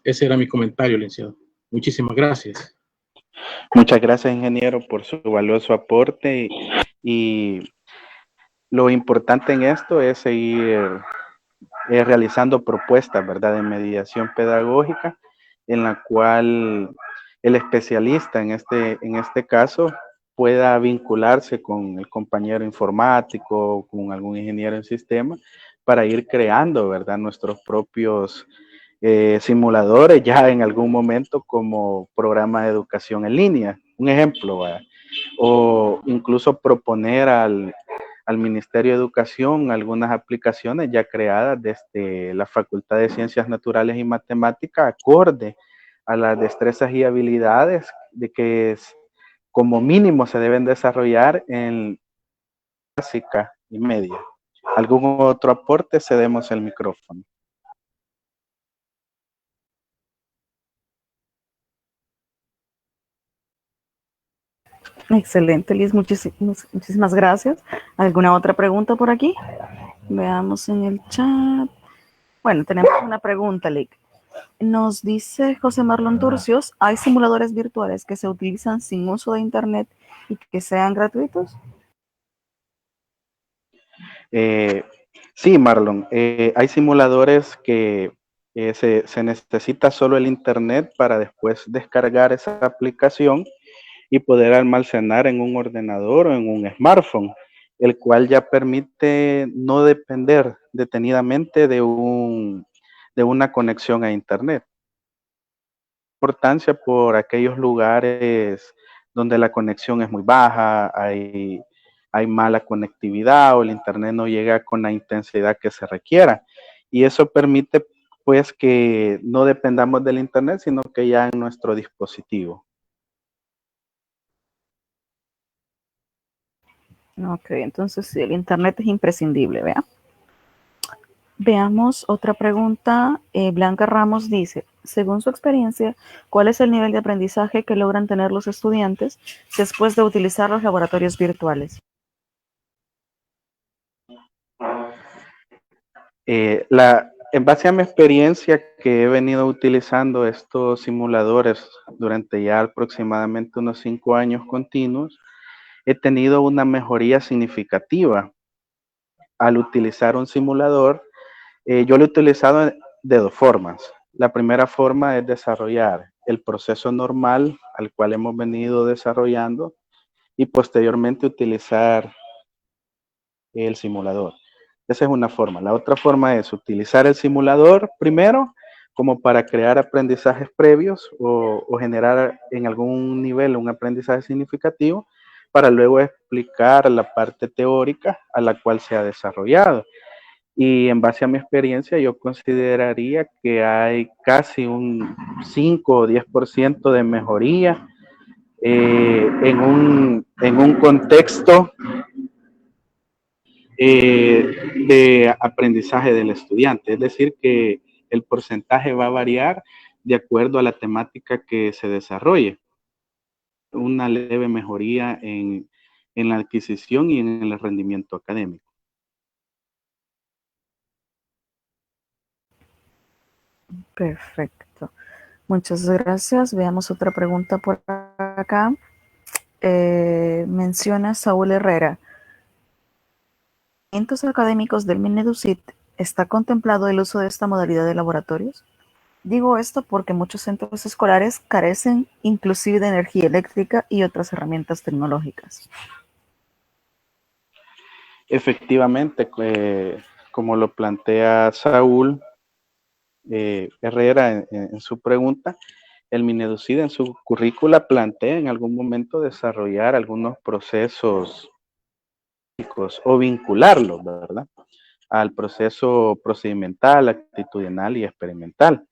ese era mi comentario, licenciado. Muchísimas gracias. Muchas gracias, ingeniero, por su valioso aporte, y lo importante en esto es seguir realizando propuestas, ¿verdad?, de mediación pedagógica, en la cual el especialista en este caso pueda vincularse con el compañero informático, con algún ingeniero en sistema, para ir creando, ¿verdad?, nuestros propios simuladores ya en algún momento como programa de educación en línea. Un ejemplo, ¿verdad? O incluso proponer al Ministerio de Educación algunas aplicaciones ya creadas desde la Facultad de Ciencias Naturales y Matemáticas, acorde a las destrezas y habilidades de que como mínimo se deben desarrollar en básica y media. ¿Algún otro aporte? Cedemos el micrófono. Excelente, Liz, muchísimas gracias. ¿Alguna otra pregunta por aquí? Veamos en el chat. Bueno, tenemos una pregunta, Liz. Nos dice José Marlon Turcios, ¿hay simuladores virtuales que se utilizan sin uso de internet y que sean gratuitos? Sí, Marlon, hay simuladores que se necesita solo el internet para después descargar esa aplicación y poder almacenar en un ordenador o en un smartphone, el cual ya permite no depender detenidamente de una conexión a internet. Importancia por aquellos lugares donde la conexión es muy baja, hay mala conectividad o el internet no llega con la intensidad que se requiera. Y eso permite pues que no dependamos del internet, sino que ya en nuestro dispositivo. Ok, entonces sí, el internet es imprescindible, ¿vea? Veamos otra pregunta. Blanca Ramos dice, según su experiencia, ¿cuál es el nivel de aprendizaje que logran tener los estudiantes después de utilizar los laboratorios virtuales? En base a mi experiencia que he venido utilizando estos simuladores durante ya aproximadamente unos 5 años continuos, he tenido una mejoría significativa al utilizar un simulador. Yo lo he utilizado de dos formas. La primera forma es desarrollar el proceso normal al cual hemos venido desarrollando y posteriormente utilizar el simulador. Esa es una forma. La otra forma es utilizar el simulador primero como para crear aprendizajes previos o generar en algún nivel un aprendizaje significativo para luego explicar la parte teórica a la cual se ha desarrollado. Y en base a mi experiencia, yo consideraría que hay casi un 5 o 10% de mejoría en un contexto de aprendizaje del estudiante. Es decir, que el porcentaje va a variar de acuerdo a la temática que se desarrolle. Una leve mejoría en la adquisición y en el rendimiento académico. Perfecto. Muchas gracias. Veamos otra pregunta por acá. Menciona Saúl Herrera. ¿En los académicos del Mineducit está contemplado el uso de esta modalidad de laboratorios? Digo esto porque muchos centros escolares carecen inclusive de energía eléctrica y otras herramientas tecnológicas. Efectivamente, como lo plantea Saúl Herrera en su pregunta, el Mineducid en su currícula plantea en algún momento desarrollar algunos procesos o vincularlos, ¿verdad?, al proceso procedimental, actitudinal y experimental.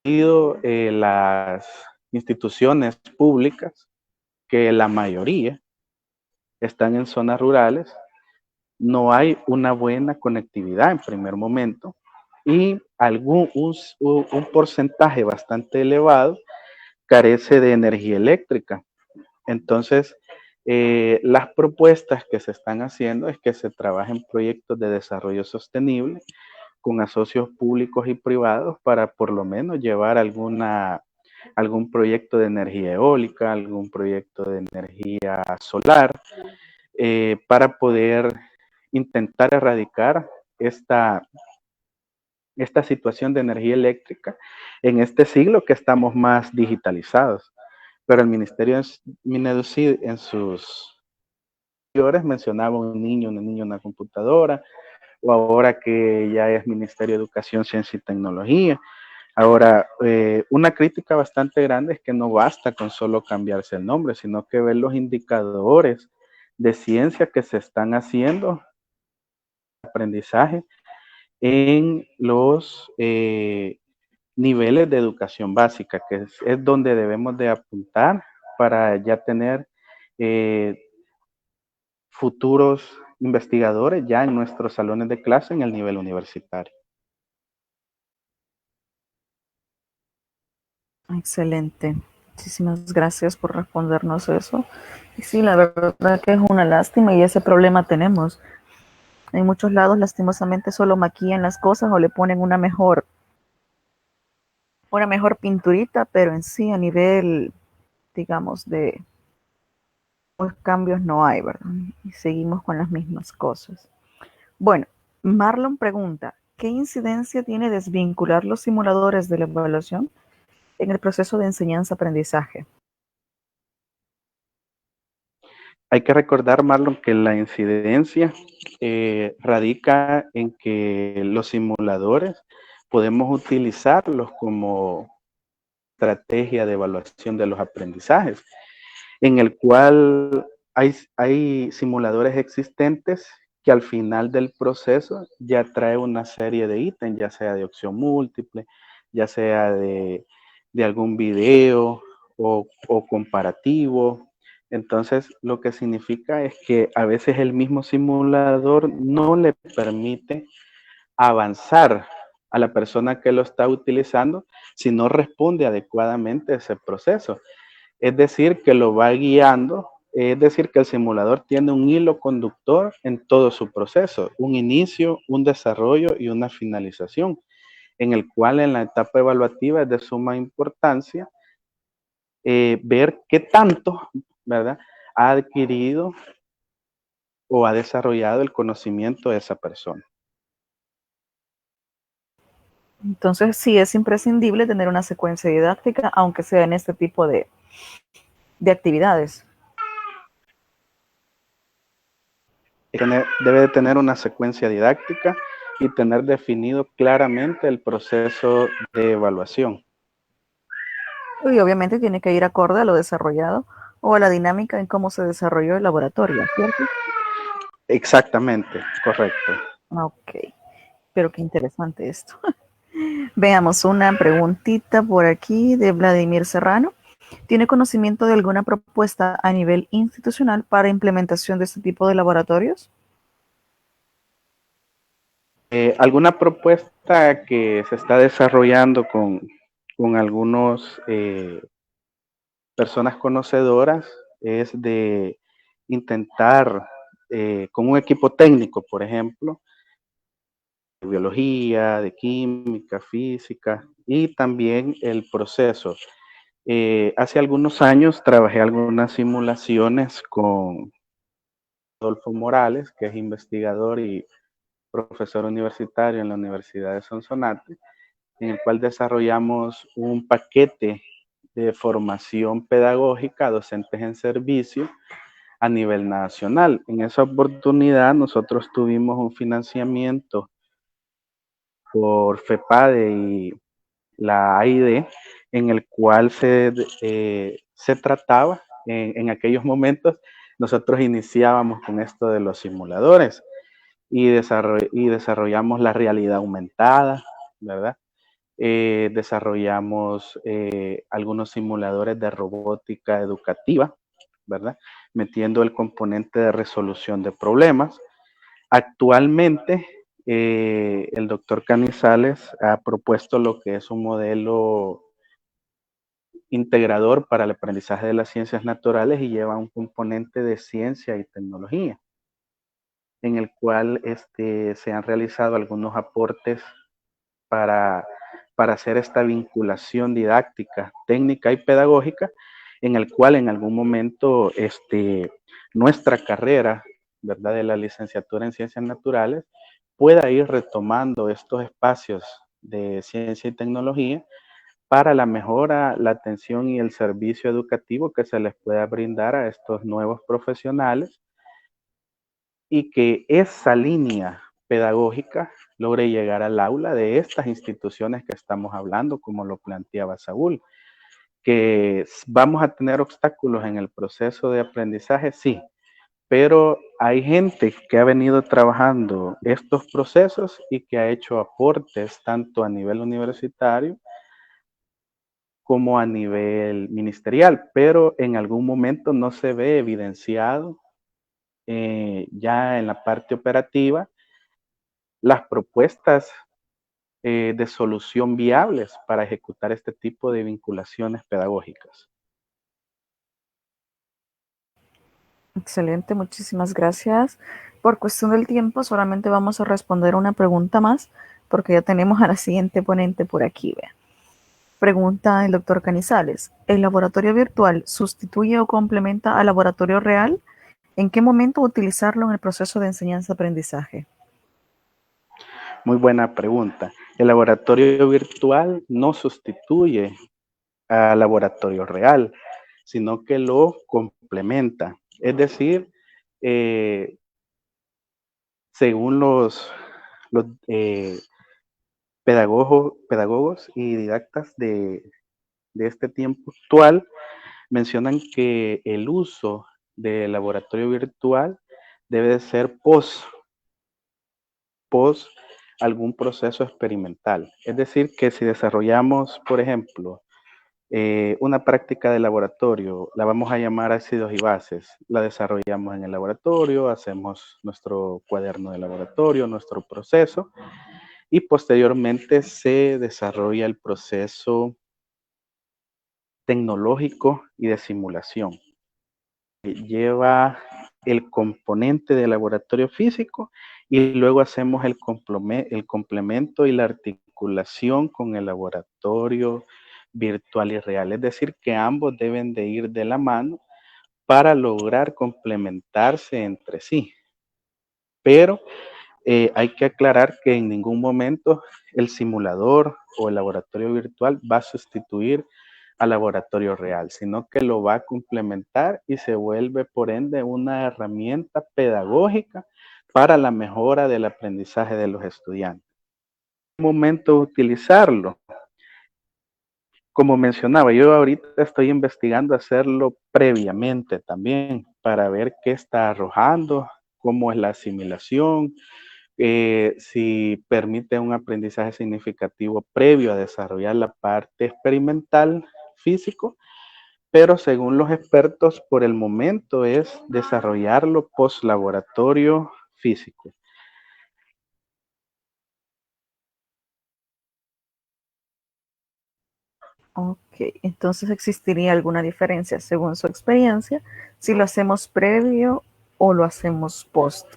las instituciones públicas, que la mayoría están en zonas rurales, no hay una buena conectividad en primer momento y un porcentaje bastante elevado carece de energía eléctrica. Entonces, las propuestas que se están haciendo es que se trabajen proyectos de desarrollo sostenible con asocios públicos y privados para por lo menos llevar algún proyecto de energía eólica, algún proyecto de energía solar, para poder intentar erradicar esta situación de energía eléctrica en este siglo que estamos más digitalizados. Pero el Ministerio de Mineducid en sus anteriores mencionaba un niño, una niña, una computadora, o ahora que ya es Ministerio de Educación, Ciencia y Tecnología. Ahora, una crítica bastante grande es que no basta con solo cambiarse el nombre, sino que ver los indicadores de ciencia que se están haciendo, aprendizaje en los niveles de educación básica, que es donde debemos de apuntar para ya tener futuros investigadores ya en nuestros salones de clase en el nivel universitario. Excelente. Muchísimas gracias por respondernos eso. Y sí, la verdad que es una lástima y ese problema tenemos. En muchos lados, lastimosamente, solo maquillan las cosas o le ponen una mejor pinturita, pero en sí, a nivel, digamos, de pues, cambios no hay, ¿verdad? Y seguimos con las mismas cosas. Bueno, Marlon pregunta, ¿qué incidencia tiene desvincular los simuladores de la evaluación en el proceso de enseñanza-aprendizaje? Hay que recordar, Marlon, que la incidencia radica en que los simuladores podemos utilizarlos como estrategia de evaluación de los aprendizajes, en el cual hay simuladores existentes que al final del proceso ya trae una serie de ítems, ya sea de opción múltiple, ya sea de algún video o comparativo. Entonces, lo que significa es que a veces el mismo simulador no le permite avanzar a la persona que lo está utilizando si no responde adecuadamente a ese proceso. Es decir, que lo va guiando, es decir, que el simulador tiene un hilo conductor en todo su proceso, un inicio, un desarrollo y una finalización, en el cual en la etapa evaluativa es de suma importancia ver qué tanto, ¿verdad?, ha adquirido o ha desarrollado el conocimiento de esa persona. Entonces, sí es imprescindible tener una secuencia didáctica, aunque sea en este tipo de actividades. Debe de tener una secuencia didáctica y tener definido claramente el proceso de evaluación. Y obviamente tiene que ir acorde a lo desarrollado o a la dinámica en cómo se desarrolló el laboratorio, ¿cierto? Exactamente, correcto. Ok, pero qué interesante esto. Veamos una preguntita por aquí de Vladimir Serrano. ¿Tiene conocimiento de alguna propuesta a nivel institucional para implementación de este tipo de laboratorios? ¿Alguna propuesta que se está desarrollando con algunos personas conocedoras es de intentar con un equipo técnico, por ejemplo, de biología, de química, física y también el proceso? Hace algunos años trabajé algunas simulaciones con Adolfo Morales, que es investigador y profesor universitario en la Universidad de Sonsonate, en el cual desarrollamos un paquete de formación pedagógica a docentes en servicio a nivel nacional. En esa oportunidad nosotros tuvimos un financiamiento por FEPADE y la AID, en el cual se trataba, en aquellos momentos, nosotros iniciábamos con esto de los simuladores y desarrollamos la realidad aumentada, ¿verdad? desarrollamos algunos simuladores de robótica educativa, ¿verdad? Metiendo el componente de resolución de problemas. Actualmente, el doctor Canizales ha propuesto lo que es un modelo integrador para el aprendizaje de las ciencias naturales y lleva un componente de ciencia y tecnología, en el cual se han realizado algunos aportes para, para hacer esta vinculación didáctica, técnica y pedagógica, en el cual en algún momento nuestra carrera, ¿verdad?, de la licenciatura en ciencias naturales pueda ir retomando estos espacios de ciencia y tecnología para la mejora, la atención y el servicio educativo que se les pueda brindar a estos nuevos profesionales, y que esa línea pedagógica logre llegar al aula de estas instituciones que estamos hablando, como lo planteaba Saúl. Que vamos a tener obstáculos en el proceso de aprendizaje, sí, pero hay gente que ha venido trabajando estos procesos y que ha hecho aportes tanto a nivel universitario como a nivel ministerial, pero en algún momento no se ve evidenciado ya en la parte operativa las propuestas de solución viables para ejecutar este tipo de vinculaciones pedagógicas. Excelente, muchísimas gracias. Por cuestión del tiempo, solamente vamos a responder una pregunta más, porque ya tenemos a la siguiente ponente por aquí. Vea. Pregunta el doctor Canizales. ¿El laboratorio virtual sustituye o complementa al laboratorio real? ¿En qué momento utilizarlo en el proceso de enseñanza-aprendizaje? Muy buena pregunta. El laboratorio virtual no sustituye al laboratorio real, sino que lo complementa. Es decir, según los pedagogos y didactas de este tiempo actual, mencionan que el uso del laboratorio virtual debe de ser post algún proceso experimental. Es decir, que si desarrollamos, por ejemplo, una práctica de laboratorio, la vamos a llamar ácidos y bases, la desarrollamos en el laboratorio, hacemos nuestro cuaderno de laboratorio, nuestro proceso, y posteriormente se desarrolla el proceso tecnológico y de simulación. Lleva el componente de laboratorio físico y luego hacemos el complemento y la articulación con el laboratorio virtual y real. Es decir, que ambos deben de ir de la mano para lograr complementarse entre sí. Pero hay que aclarar que en ningún momento el simulador o el laboratorio virtual va a sustituir al laboratorio real, sino que lo va a complementar y se vuelve por ende una herramienta pedagógica para la mejora del aprendizaje de los estudiantes. ¿En qué momento utilizarlo? Como mencionaba, yo ahorita estoy investigando hacerlo previamente también para ver qué está arrojando, cómo es la asimilación, si permite un aprendizaje significativo previo a desarrollar la parte experimental físico, pero según los expertos, por el momento es desarrollarlo post laboratorio físico. Ok, entonces existiría alguna diferencia según su experiencia si lo hacemos previo o lo hacemos post.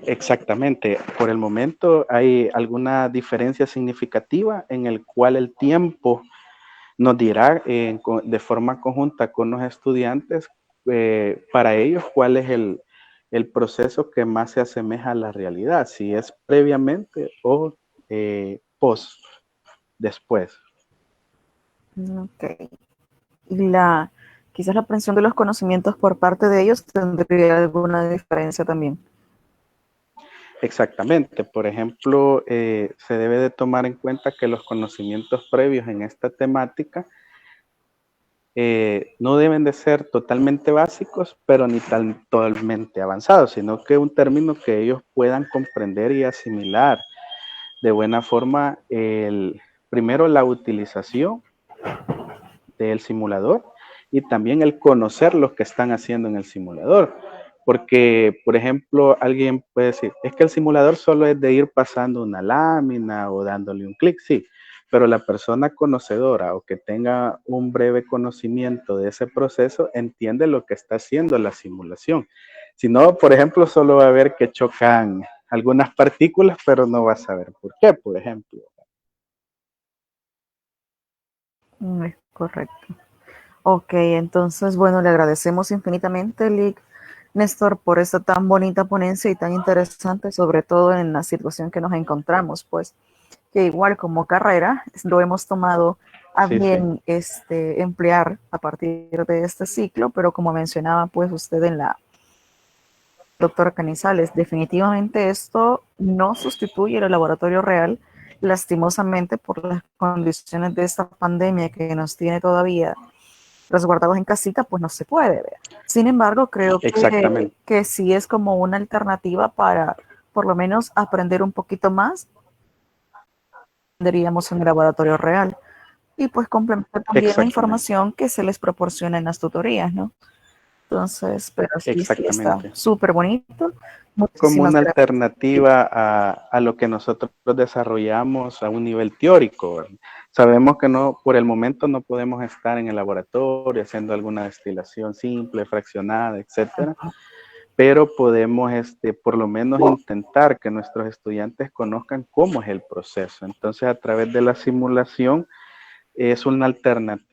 Exactamente. Por el momento hay alguna diferencia significativa en el cual el tiempo nos dirá de forma conjunta con los estudiantes para ellos cuál es el proceso que más se asemeja a la realidad, si es previamente o post, después. Ok. Y quizás la aprehensión de los conocimientos por parte de ellos tendría alguna diferencia también. Exactamente. Por ejemplo, se debe de tomar en cuenta que los conocimientos previos en esta temática no deben de ser totalmente básicos, pero ni totalmente avanzados, sino que un término que ellos puedan comprender y asimilar de buena forma primero la utilización del simulador y también el conocer lo que están haciendo en el simulador. Porque, por ejemplo, alguien puede decir, es que el simulador solo es de ir pasando una lámina o dándole un clic, sí, pero la persona conocedora o que tenga un breve conocimiento de ese proceso entiende lo que está haciendo la simulación. Si no, por ejemplo, solo va a ver que chocan algunas partículas, pero no va a saber por qué, por ejemplo. Es correcto. Ok, entonces, bueno, le agradecemos infinitamente, Lick, Néstor, por esta tan bonita ponencia y tan interesante, sobre todo en la situación que nos encontramos, pues, que igual como carrera lo hemos tomado a Sí, bien emplear a partir de este ciclo, pero como mencionaba pues usted en la doctora Canizales, definitivamente esto no sustituye el laboratorio real, lastimosamente por las condiciones de esta pandemia que nos tiene todavía resguardados en casita, pues no se puede ver. Sin embargo, creo Exactamente. que sí es como una alternativa para por lo menos aprender un poquito más, aprenderíamos en el laboratorio real. Y pues complementar también la Exactamente. información que se les proporciona en las tutorías, ¿no? Entonces, pero sí, sí está Exactamente. súper bonito. Como Muchísimas una gracias. alternativa a lo que nosotros desarrollamos a un nivel teórico, ¿verdad? Sabemos que no, por el momento no podemos estar en el laboratorio haciendo alguna destilación simple, fraccionada, etcétera, pero podemos por lo menos intentar que nuestros estudiantes conozcan cómo es el proceso. Entonces, a través de la simulación es una alternativa